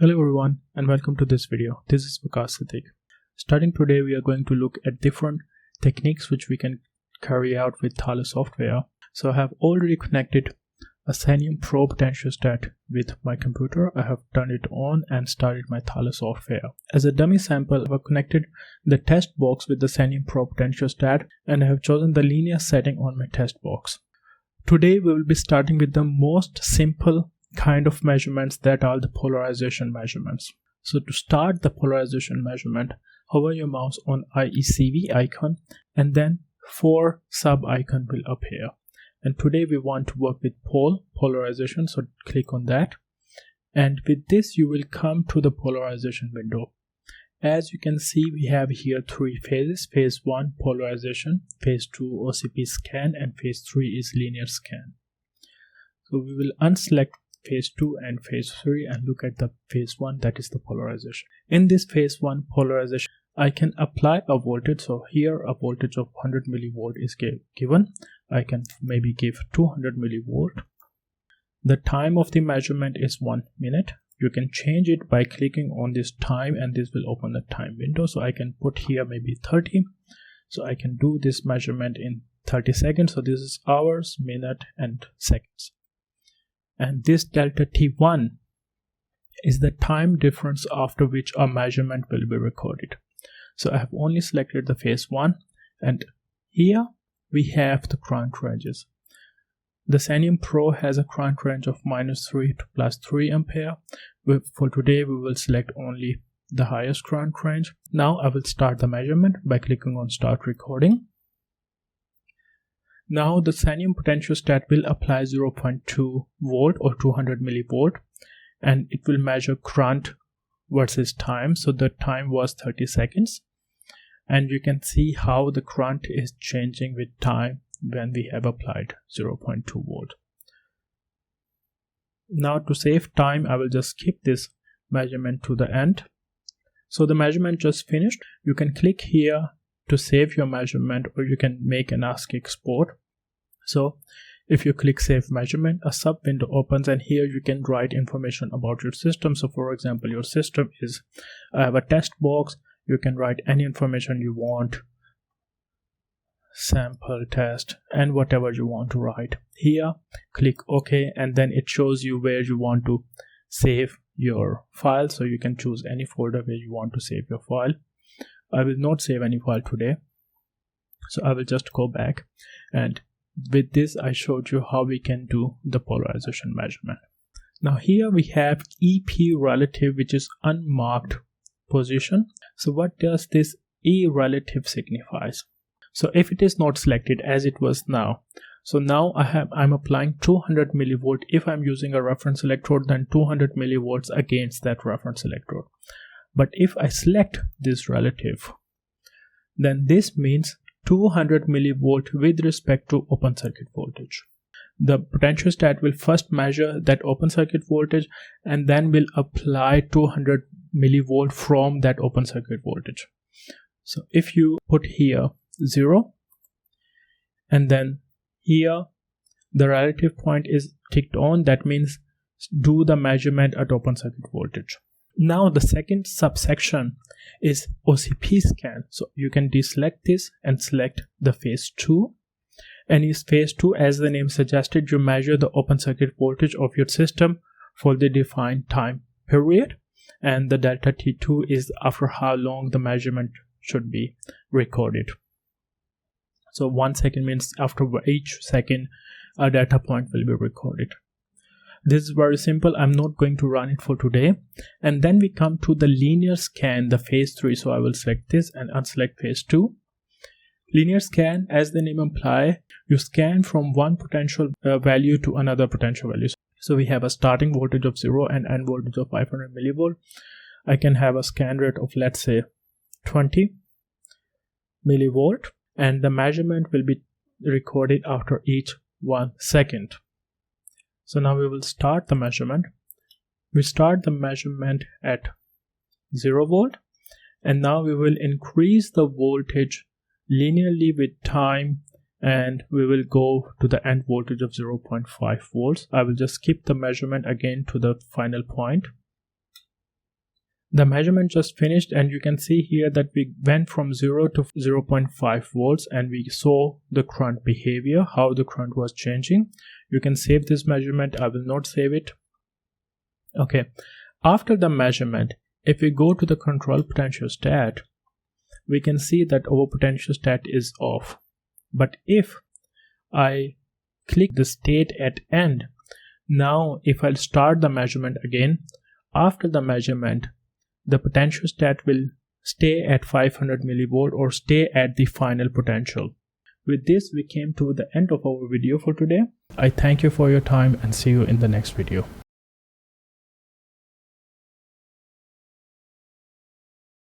Hello everyone and welcome to this video. This is ZAHNER-elektrik. Starting today we are going to look at different techniques which we can carry out with Thales software. So I have already connected a Xenium Pro potentiostat with my computer. I have turned it on and started my Thales software. As a dummy sample, I have connected the test box with the Xenium Pro potentiostat and I have chosen the linear setting on my test box. Today we will be starting with the most simple kind of measurements, that are the polarization measurements. So to start the polarization measurement, hover your mouse on IECV icon and then 4 sub icon will appear. And today we want to work with polarization, so click on that. And with this you will come to the polarization window. As you can see, we have here 3 phases. Phase 1 polarization, phase 2 OCP scan, and phase 3 is linear scan. So we will unselect phase 2 and phase 3 and look at the phase 1, that is the polarization. In this phase 1 polarization, I can apply a voltage. So here a voltage of 100 millivolt is given. I can maybe give 200 millivolt. The time of the measurement is 1 minute. You can change it by clicking on this time and this will open the time window. So I can put here maybe 30. So I can do this measurement in 30 seconds. So this is hours, minute and seconds. And this delta T1 is the time difference after which a measurement will be recorded. So I have only selected the phase 1 and here we have the current ranges. The Xenium Pro has a current range of -3 to +3 ampere. For today we will select only the highest current range. Now I will start the measurement by clicking on start recording. Now the Xenium potentiostat will apply 0.2 volt or 200 millivolt and it will measure current versus time. So the time was 30 seconds and you can see how the current is changing with time when we have applied 0.2 volt. Now to save time, I will just skip this measurement to the end. So the measurement just finished. You can click here to save your measurement or you can make an ASCII export. So if you click save measurement, a sub window opens and here you can write information about your system. So for example, your system is, I have a test box. You can write any information you want, sample test and whatever you want to write. Here click OK and then it shows you where you want to save your file. So you can choose any folder where you want to save your file. I will not save any file today, so I will just go back, and with this I showed you how we can do the polarization measurement. Now here we have EP relative, which is unmarked position. So what does this E relative signifies? So if it is not selected as it was now, so now I'm applying 200 millivolt. If I'm using a reference electrode, then 200 millivolts against that reference electrode. But if I select this relative, then this means 200 millivolt with respect to open circuit voltage. The potentiostat will first measure that open circuit voltage and then will apply 200 millivolt from that open circuit voltage. So if you put here 0 and then here the relative point is ticked on, that means do the measurement at open circuit voltage. Now the second subsection is OCP scan. So you can deselect this and select the phase 2. And in phase 2, as the name suggested, you measure the open circuit voltage of your system for the defined time period, and the delta T2 is after how long the measurement should be recorded. So 1 second means after each second a data point will be recorded. This is very simple. I'm not going to run it for today. And then we come to the linear scan, the phase 3. So I will select this and unselect phase 2. Linear scan, as the name implies, you scan from one potential value to another potential value. So we have a starting voltage of 0 and end voltage of 500 millivolt. I can have a scan rate of, let's say, 20 millivolt, and the measurement will be recorded after each 1 second. So now we will start the measurement. We start the measurement at 0 volt and now we will increase the voltage linearly with time and we will go to the end voltage of 0.5 volts. I will just skip the measurement again to the final point. The measurement just finished, and you can see here that we went from 0 to 0.5 volts, and we saw the current behavior, how the current was changing. You can save this measurement. I will not save it. Okay, after the measurement, if we go to the control potentiostat, we can see that our potentiostat is off. But if I click the state at end, now if I'll start the measurement again, after the measurement, the potentiostat will stay at 500 millivolt or stay at the final potential. With this, we came to the end of our video for today. I thank you for your time and see you in the next video.